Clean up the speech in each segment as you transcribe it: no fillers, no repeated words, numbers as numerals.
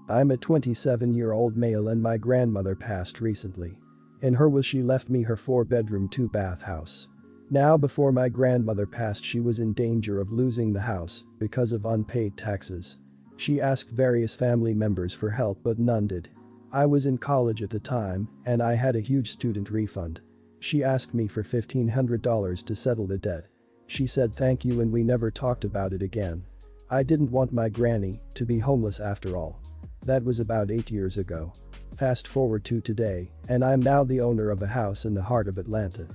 I'm a 27-year-old male and my grandmother passed recently. In her will she left me her 4-bedroom 2-bath house. Now before my grandmother passed she was in danger of losing the house because of unpaid taxes. She asked various family members for help but none did. I was in college at the time and I had a huge student refund. She asked me for $1,500 to settle the debt. She said thank you and we never talked about it again. I didn't want my granny to be homeless after all. That was about 8 years ago. Fast forward to today, and I'm now the owner of a house in the heart of Atlanta.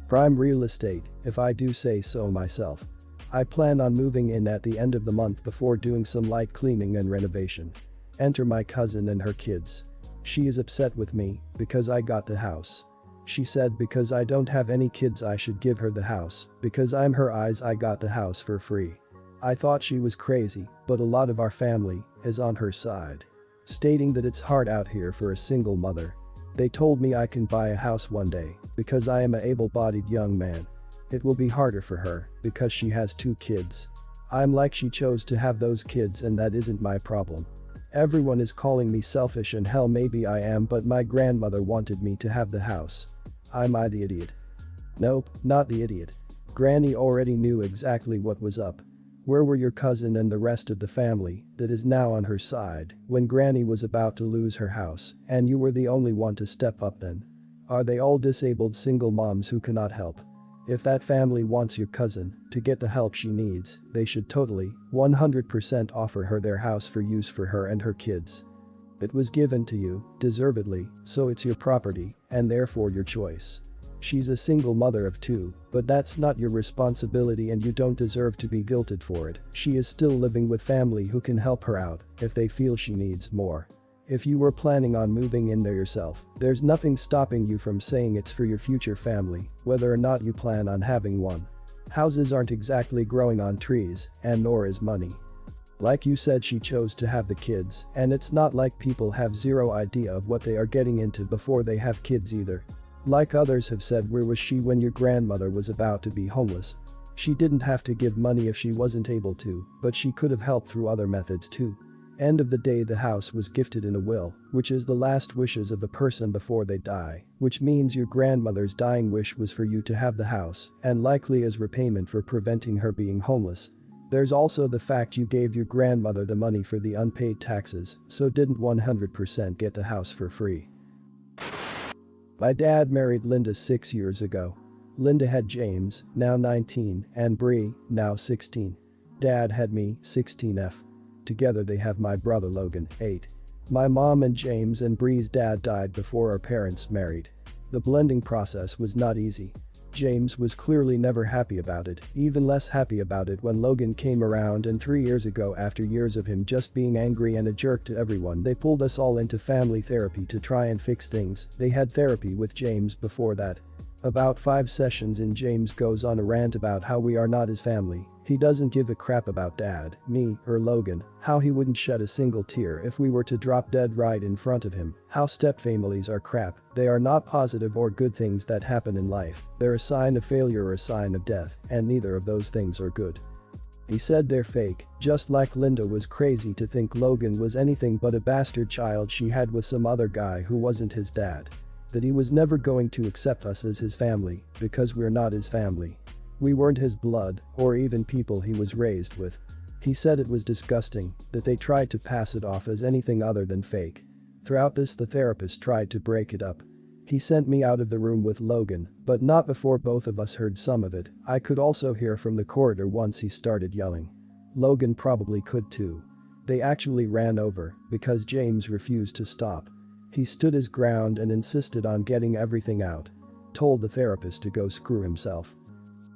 Prime real estate, if I do say so myself. I plan on moving in at the end of the month before doing some light cleaning and renovation. Enter my cousin and her kids. She is upset with me because I got the house. She said because I don't have any kids I should give her the house, because I'm her eyes I got the house for free. I thought she was crazy, but a lot of our family is on her side. Stating that it's hard out here for a single mother. They told me I can buy a house one day because I am an able-bodied young man. It will be harder for her because she has 2 kids. I'm like she chose to have those kids and that isn't my problem. Everyone is calling me selfish and hell maybe I am but my grandmother wanted me to have the house. Am I the idiot? Nope, not the idiot. Granny already knew exactly what was up. Where were your cousin and the rest of the family that is now on her side when Granny was about to lose her house and you were the only one to step up then? Are they all disabled single moms who cannot help? If that family wants your cousin to get the help she needs, they should totally, 100% offer her their house for use for her and her kids. It was given to you, deservedly, so it's your property and therefore your choice. She's a single mother of 2, but that's not your responsibility and you don't deserve to be guilted for it. She is still living with family who can help her out if they feel she needs more. If you were planning on moving in there yourself, there's nothing stopping you from saying it's for your future family, whether or not you plan on having one. Houses aren't exactly growing on trees, and nor is money. Like you said, she chose to have the kids, and it's not like people have zero idea of what they are getting into before they have kids either. Like others have said, where was she when your grandmother was about to be homeless? She didn't have to give money if she wasn't able to, but she could have helped through other methods too. End of the day, the house was gifted in a will, which is the last wishes of a person before they die, which means your grandmother's dying wish was for you to have the house, and likely as repayment for preventing her being homeless. There's also the fact you gave your grandmother the money for the unpaid taxes, so didn't 100% get the house for free. My dad married Linda 6 years ago. Linda had James, now 19, and Bree, now 16. Dad had me, 16F. Together they have my brother Logan, 8. My mom and James and Bree's dad died before our parents married. The blending process was not easy. James was clearly never happy about it, even less happy about it when Logan came around, and 3 years ago, after years of him just being angry and a jerk to everyone, they pulled us all into family therapy to try and fix things. They had therapy with James before that. About 5 sessions in, James goes on a rant about how we are not his family. He doesn't give a crap about dad, me, or Logan, how he wouldn't shed a single tear if we were to drop dead right in front of him, how stepfamilies are crap, they are not positive or good things that happen in life, they're a sign of failure or a sign of death, and neither of those things are good. He said they're fake, just like Linda was crazy to think Logan was anything but a bastard child she had with some other guy who wasn't his dad. That he was never going to accept us as his family because we're not his family. We weren't his blood or even people he was raised with. He said it was disgusting that they tried to pass it off as anything other than fake. Throughout this, the therapist tried to break it up. He sent me out of the room with Logan, but not before both of us heard some of it. I could also hear from the corridor once he started yelling. Logan probably could too. They actually ran over because James refused to stop. He stood his ground and insisted on getting everything out. Told the therapist to go screw himself.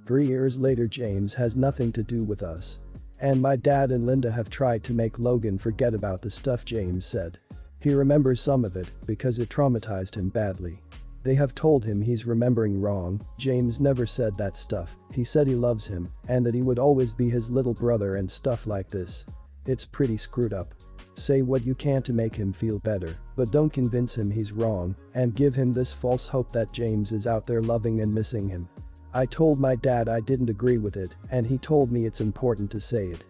3 years later, James has nothing to do with us. And my dad and Linda have tried to make Logan forget about the stuff James said. He remembers some of it because it traumatized him badly. They have told him he's remembering wrong. James never said that stuff. He said he loves him and that he would always be his little brother and stuff like this. It's pretty screwed up. Say what you can to make him feel better, but don't convince him he's wrong and give him this false hope that James is out there loving and missing him. I told my dad I didn't agree with it, and he told me it's important to say it.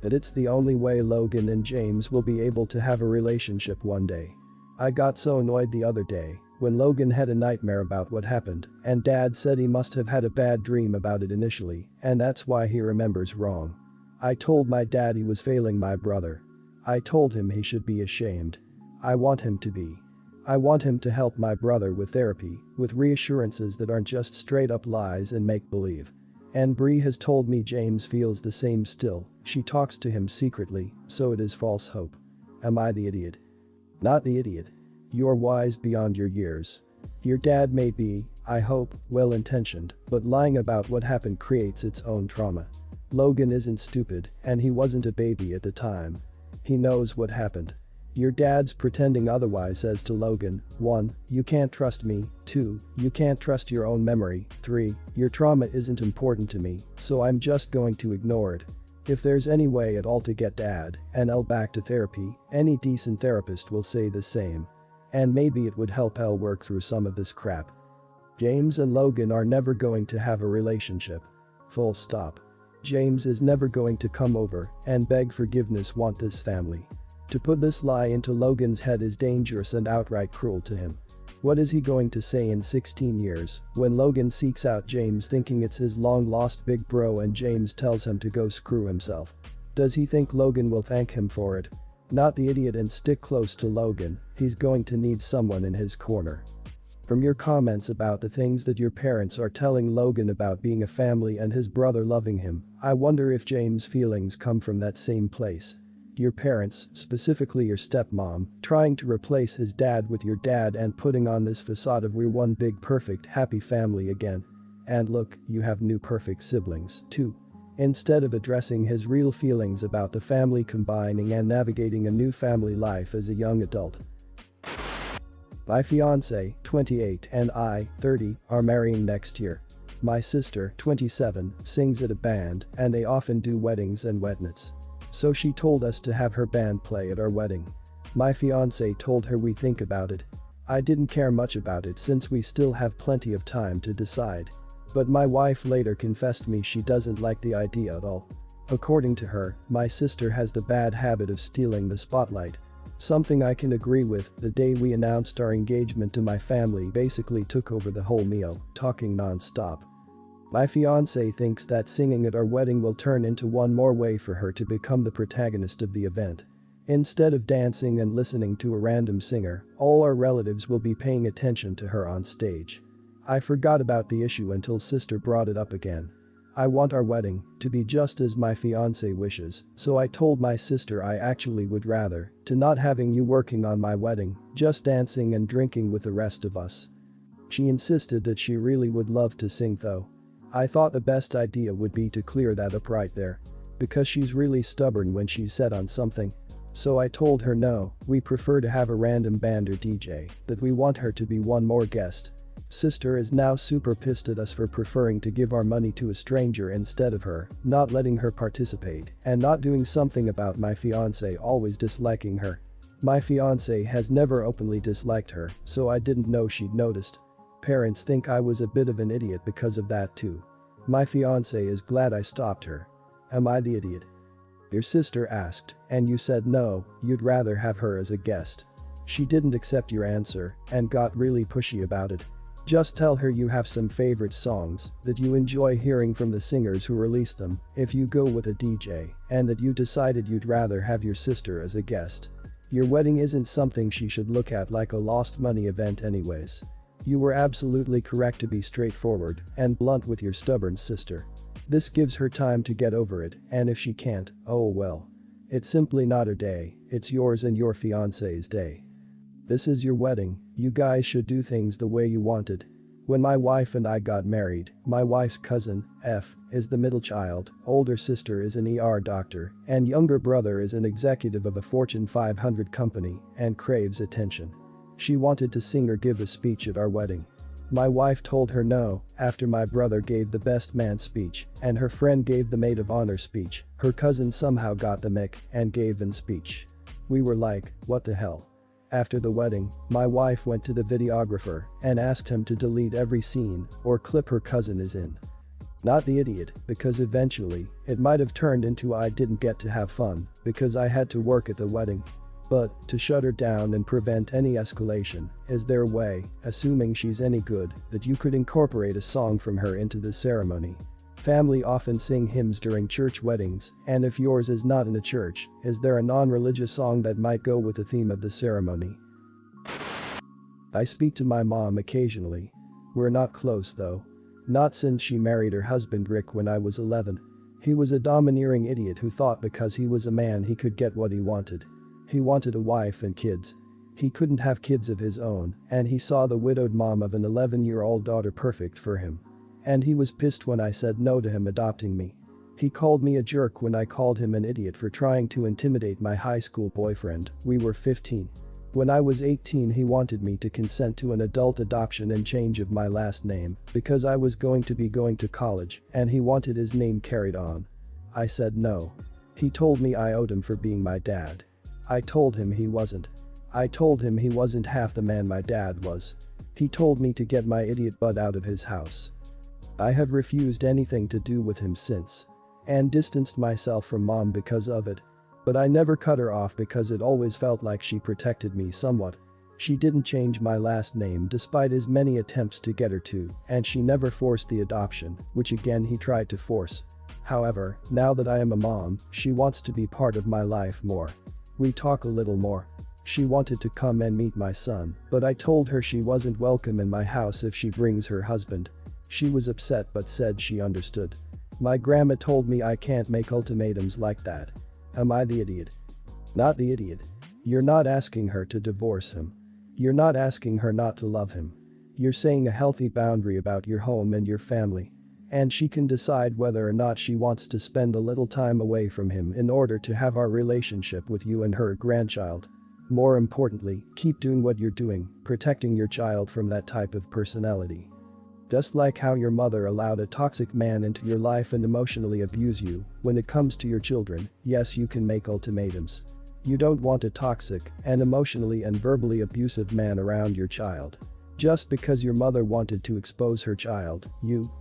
But it's the only way Logan and James will be able to have a relationship one day. I got so annoyed the other day when Logan had a nightmare about what happened and Dad said he must have had a bad dream about it initially and that's why he remembers wrong. I told my dad he was failing my brother. I told him he should be ashamed. I want him to be. I want him to help my brother with therapy, with reassurances that aren't just straight up lies and make-believe. And Bree has told me James feels the same still, she talks to him secretly, so it is false hope. Am I the idiot? Not the idiot. You're wise beyond your years. Your dad may be, I hope, well-intentioned, but lying about what happened creates its own trauma. Logan isn't stupid, and he wasn't a baby at the time. He knows what happened. Your dad's pretending otherwise says to Logan, 1. You can't trust me, 2. You can't trust your own memory, 3. Your trauma isn't important to me, so I'm just going to ignore it. If there's any way at all to get Dad and Elle back to therapy, any decent therapist will say the same. And maybe it would help Elle work through some of this crap. James and Logan are never going to have a relationship. Full stop. James is never going to come over and beg forgiveness want this family. To put this lie into Logan's head is dangerous and outright cruel to him. What is he going to say in 16 years when Logan seeks out James thinking it's his long-lost big bro and James tells him to go screw himself? Does he think Logan will thank him for it? Not the idiot and stick close to Logan, he's going to need someone in his corner. From your comments about the things that your parents are telling Logan about being a family and his brother loving him, I wonder if James' feelings come from that same place. Your parents, specifically your stepmom, trying to replace his dad with your dad and putting on this facade of we're one big perfect happy family again. And look, you have new perfect siblings, too. Instead of addressing his real feelings about the family combining and navigating a new family life as a young adult. My fiancé, 28, and I, 30, are marrying next year. My sister, 27, sings at a band and they often do weddings and wednets. So she told us to have her band play at our wedding. My fiancé told her we think about it. I didn't care much about it since we still have plenty of time to decide. But my wife later confessed me she doesn't like the idea at all. According to her, my sister has the bad habit of stealing the spotlight. Something I can agree with. The day we announced our engagement to my family basically took over the whole meal, talking non-stop. My fiancé thinks that singing at our wedding will turn into one more way for her to become the protagonist of the event. Instead of dancing and listening to a random singer, all our relatives will be paying attention to her on stage. I forgot about the issue until sister brought it up again. I want our wedding to be just as my fiancé wishes, so I told my sister I actually would rather to not having you working on my wedding, just dancing and drinking with the rest of us. She insisted that she really would love to sing though. I thought the best idea would be to clear that up right there. Because she's really stubborn when she's set on something. So I told her no, we prefer to have a random band or DJ, that we want her to be one more guest. Sister is now super pissed at us for preferring to give our money to a stranger instead of her, not letting her participate, and not doing something about my fiancé always disliking her. My fiancé has never openly disliked her, so I didn't know she'd noticed. Parents think I was a bit of an idiot because of that too. My fiancé is glad I stopped her. Am I the idiot? Your sister asked, and you said no, you'd rather have her as a guest. She didn't accept your answer and got really pushy about it. Just tell her you have some favorite songs that you enjoy hearing from the singers who released them if you go with a DJ, and that you decided you'd rather have your sister as a guest. Your wedding isn't something she should look at like a lost money event anyways. You were absolutely correct to be straightforward and blunt with your stubborn sister. This gives her time to get over it, and if she can't, oh well. It's simply not her day, it's yours and your fiancé's day. This is your wedding, you guys should do things the way you wanted. When my wife and I got married, my wife's cousin, F, is the middle child, older sister is an ER doctor, and younger brother is an executive of a Fortune 500 company and craves attention. She wanted to sing or give a speech at our wedding. My wife told her no, after my brother gave the best man speech and her friend gave the maid of honor speech, her cousin somehow got the mic and gave an speech. We were like, what the hell? After the wedding, my wife went to the videographer and asked him to delete every scene or clip her cousin is in. Not the idiot, because eventually, it might have turned into I didn't get to have fun because I had to work at the wedding. But, to shut her down and prevent any escalation, is there a way, assuming she's any good, that you could incorporate a song from her into the ceremony? Family often sing hymns during church weddings, and if yours is not in a church, is there a non-religious song that might go with the theme of the ceremony? I speak to my mom occasionally. We're not close though. Not since she married her husband Rick when I was 11. He was a domineering idiot who thought because he was a man he could get what he wanted. He wanted a wife and kids. He couldn't have kids of his own, and he saw the widowed mom of an 11-year-old daughter perfect for him. And he was pissed when I said no to him adopting me. He called me a jerk when I called him an idiot for trying to intimidate my high school boyfriend. We were 15. When I was 18 he wanted me to consent to an adult adoption and change of my last name because I was going to college and he wanted his name carried on. I said no. He told me I owed him for being my dad. I told him he wasn't. I told him he wasn't half the man my dad was. He told me to get my idiot butt out of his house. I have refused anything to do with him since. And distanced myself from mom because of it. But I never cut her off because it always felt like she protected me somewhat. She didn't change my last name despite his many attempts to get her to, and she never forced the adoption, which again he tried to force. However, now that I am a mom, she wants to be part of my life more. We talk a little more. She wanted to come and meet my son, but I told her she wasn't welcome in my house if she brings her husband. She was upset but said she understood. My grandma told me I can't make ultimatums like that. Am I the idiot? Not the idiot. You're not asking her to divorce him. You're not asking her not to love him. You're saying a healthy boundary about your home and your family. And she can decide whether or not she wants to spend a little time away from him in order to have our relationship with you and her grandchild. More importantly, keep doing what you're doing, protecting your child from that type of personality. Just like how your mother allowed a toxic man into your life and emotionally abuse you, when it comes to your children, yes, you can make ultimatums. You don't want a toxic and emotionally and verbally abusive man around your child. Just because your mother wanted to expose her child,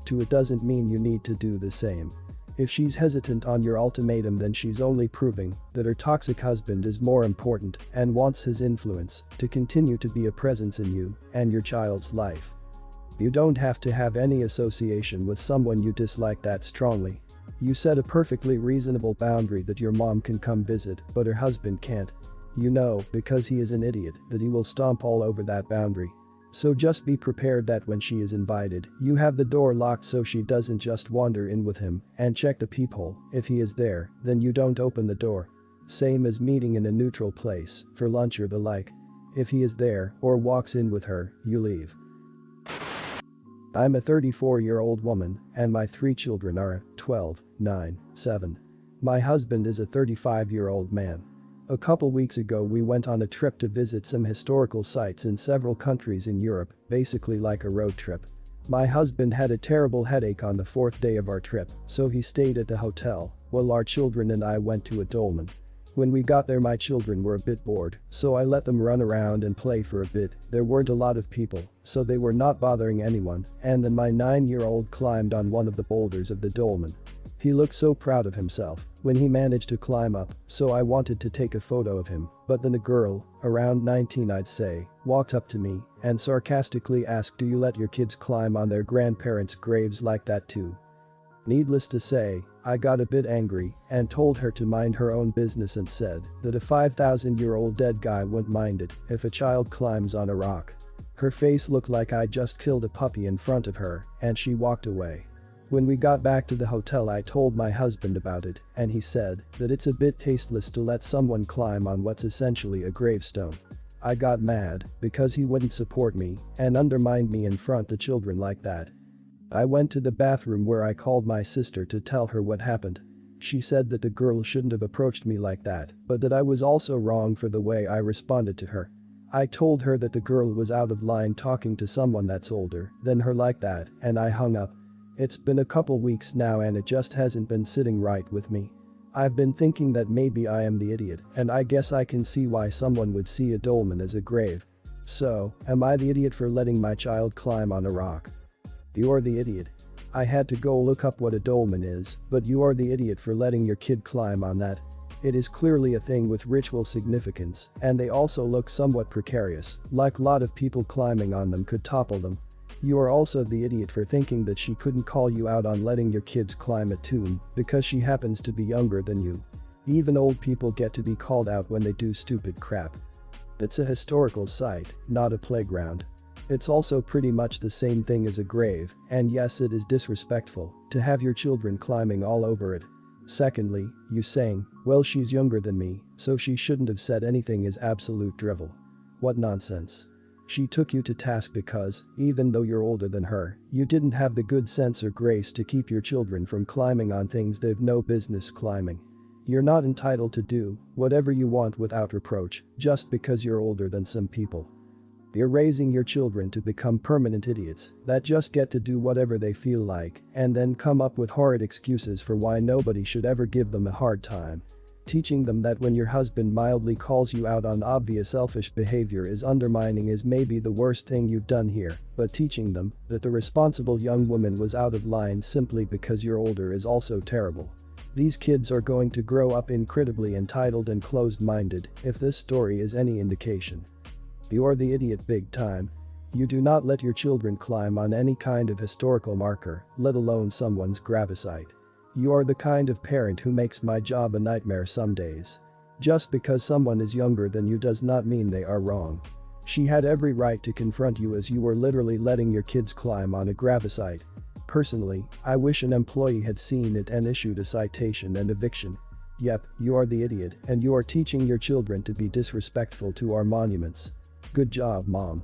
to it doesn't mean you need to do the same. If she's hesitant on your ultimatum, then she's only proving that her toxic husband is more important and wants his influence to continue to be a presence in you and your child's life. You don't have to have any association with someone you dislike that strongly. You set a perfectly reasonable boundary that your mom can come visit, but her husband can't. You know, because he is an idiot, that he will stomp all over that boundary. So just be prepared that when she is invited, you have the door locked so she doesn't just wander in with him, and check the peephole. If he is there, then you don't open the door. Same as meeting in a neutral place, for lunch or the like. If he is there, or walks in with her, you leave. I'm a 34-year-old woman, and my 3 children are 12, 9, 7. My husband is a 35-year-old man. A couple weeks ago we went on a trip to visit some historical sites in several countries in Europe, basically like a road trip. My husband had a terrible headache on the 4th day of our trip, so he stayed at the hotel, while our children and I went to a dolmen. When we got there my children were a bit bored, so I let them run around and play for a bit. There weren't a lot of people, so they were not bothering anyone, and then my 9-year-old climbed on one of the boulders of the dolmen. He looked so proud of himself when he managed to climb up, so I wanted to take a photo of him, but then a girl, around 19 I'd say, walked up to me and sarcastically asked, "Do you let your kids climb on their grandparents' graves like that too?" Needless to say, I got a bit angry and told her to mind her own business and said that a 5,000-year-old dead guy wouldn't mind it if a child climbs on a rock. Her face looked like I'd just killed a puppy in front of her, and she walked away. When we got back to the hotel I told my husband about it, and he said that it's a bit tasteless to let someone climb on what's essentially a gravestone. I got mad because he wouldn't support me and undermined me in front of the children like that. I went to the bathroom where I called my sister to tell her what happened. She said that the girl shouldn't have approached me like that, but that I was also wrong for the way I responded to her. I told her that the girl was out of line talking to someone that's older than her like that, and I hung up. It's been a couple weeks now and it just hasn't been sitting right with me. I've been thinking that maybe I am the idiot, and I guess I can see why someone would see a dolmen as a grave. So, am I the idiot for letting my child climb on a rock? You're the idiot. I had to go look up what a dolmen is, but you are the idiot for letting your kid climb on that. It is clearly a thing with ritual significance, and they also look somewhat precarious, like a lot of people climbing on them could topple them. You are also the idiot for thinking that she couldn't call you out on letting your kids climb a tomb because she happens to be younger than you. Even old people get to be called out when they do stupid crap. It's a historical site, not a playground. It's also pretty much the same thing as a grave, and yes, it is disrespectful to have your children climbing all over it. Secondly, you saying, well, she's younger than me, so she shouldn't have said anything is absolute drivel. What nonsense. She took you to task because, even though you're older than her, you didn't have the good sense or grace to keep your children from climbing on things they've no business climbing. You're not entitled to do whatever you want without reproach just because you're older than some people. You're raising your children to become permanent idiots that just get to do whatever they feel like and then come up with horrid excuses for why nobody should ever give them a hard time. Teaching them that when your husband mildly calls you out on obvious selfish behavior is undermining is maybe the worst thing you've done here, but teaching them that the responsible young woman was out of line simply because you're older is also terrible. These kids are going to grow up incredibly entitled and closed-minded if this story is any indication. You're the idiot big time. You do not let your children climb on any kind of historical marker, let alone someone's gravesite. You are the kind of parent who makes my job a nightmare some days. Just because someone is younger than you does not mean they are wrong. She had every right to confront you as you were literally letting your kids climb on a gravesite. Personally, I wish an employee had seen it and issued a citation and eviction. Yep, you are the idiot and you are teaching your children to be disrespectful to our monuments. Good job, Mom.